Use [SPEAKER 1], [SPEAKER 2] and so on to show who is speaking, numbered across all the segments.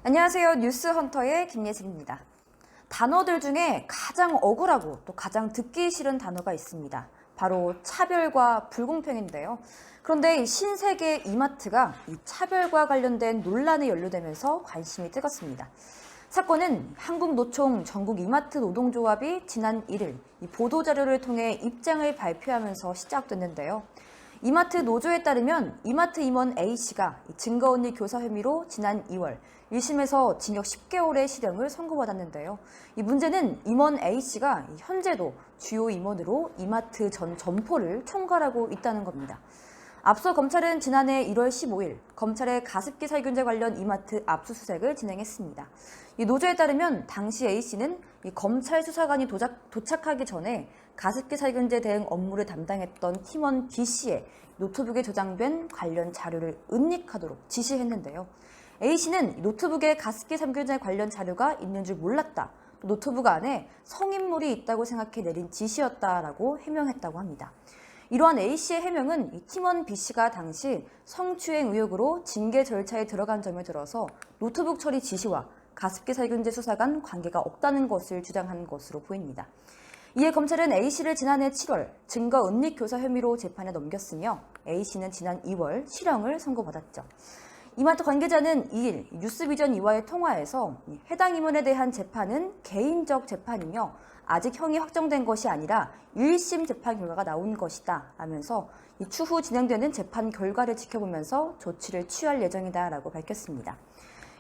[SPEAKER 1] 안녕하세요. 뉴스헌터의 김예슬입니다. 단어들 중에 가장 억울하고 또 가장 듣기 싫은 단어가 있습니다. 바로 차별과 불공평인데요. 그런데 이 신세계 이마트가 이 차별과 관련된 논란에 연루되면서 관심이 뜨겁습니다. 사건은 한국노총 전국 이마트 노동조합이 지난 1일 이 보도자료를 통해 입장을 발표하면서 시작됐는데요. 이마트 노조에 따르면 이마트 임원 A씨가 증거언니 교사 혐의로 지난 2월 1심에서 징역 10개월의 실형을 선고받았는데요. 이 문제는 임원 A씨가 현재도 주요 임원으로 이마트 전 점포를 총괄하고 있다는 겁니다. 앞서 검찰은 지난해 1월 15일 검찰의 가습기 살균제 관련 이마트 압수수색을 진행했습니다. 이 노조에 따르면 당시 A씨는 이 검찰 수사관이 도착하기 전에 가습기 살균제 대응 업무를 담당했던 팀원 B씨의 노트북에 저장된 관련 자료를 은닉하도록 지시했는데요. A씨는 노트북에 가습기 살균제 관련 자료가 있는 줄 몰랐다. 노트북 안에 성인물이 있다고 생각해 내린 지시였다라고 해명했다고 합니다. 이러한 A씨의 해명은 이 팀원 B씨가 당시 성추행 의혹으로 징계 절차에 들어간 점에 들어서 노트북 처리 지시와 가습기 살균제 수사 간 관계가 없다는 것을 주장한 것으로 보입니다. 이에 검찰은 A씨를 지난해 7월 증거 은닉 교사 혐의로 재판에 넘겼으며 A씨는 지난 2월 실형을 선고받았죠. 이마트 관계자는 2일 뉴스비전 2와의 통화에서 해당 임원에 대한 재판은 개인적 재판이며 아직 형이 확정된 것이 아니라 1심 재판 결과가 나온 것이다 라면서 추후 진행되는 재판 결과를 지켜보면서 조치를 취할 예정이다라고 밝혔습니다.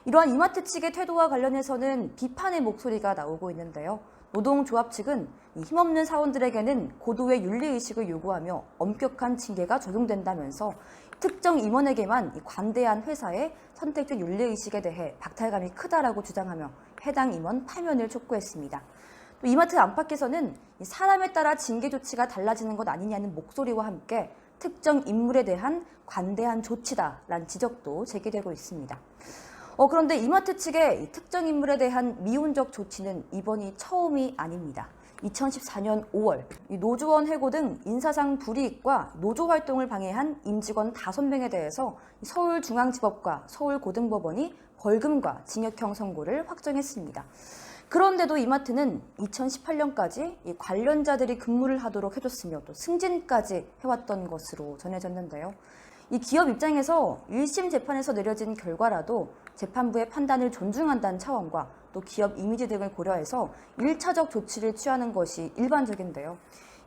[SPEAKER 1] 이러한 이마트 측의 태도와 관련해서는 비판의 목소리가 나오고 있는데요. 노동조합 측은 힘없는 사원들에게는 고도의 윤리의식을 요구하며 엄격한 징계가 적용된다면서 특정 임원에게만 관대한 회사의 선택적 윤리의식에 대해 박탈감이 크다라고 주장하며 해당 임원 파면을 촉구했습니다. 또 이마트 안팎에서는 사람에 따라 징계 조치가 달라지는 것 아니냐는 목소리와 함께 특정 인물에 대한 관대한 조치다라는 지적도 제기되고 있습니다. 그런데 이마트 측의 특정 인물에 대한 미온적 조치는 이번이 처음이 아닙니다. 2014년 5월 노조원 해고 등 인사상 불이익과 노조 활동을 방해한 임직원 5명에 대해서 서울중앙지법과 서울고등법원이 벌금과 징역형 선고를 확정했습니다. 그런데도 이마트는 2018년까지 관련자들이 근무를 하도록 해줬으며 또 승진까지 해왔던 것으로 전해졌는데요. 이 기업 입장에서 1심 재판에서 내려진 결과라도 재판부의 판단을 존중한다는 차원과 또 기업 이미지 등을 고려해서 1차적 조치를 취하는 것이 일반적인데요.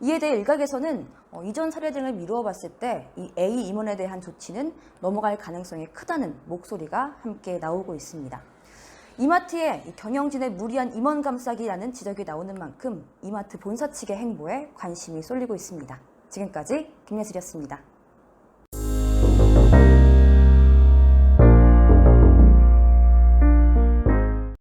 [SPEAKER 1] 이에 대해 일각에서는 이전 사례 등을 미루어 봤을 때 이 A 임원에 대한 조치는 넘어갈 가능성이 크다는 목소리가 함께 나오고 있습니다. 이마트의 경영진의 무리한 임원 감싸기라는 지적이 나오는 만큼 이마트 본사 측의 행보에 관심이 쏠리고 있습니다. 지금까지 김예슬이었습니다.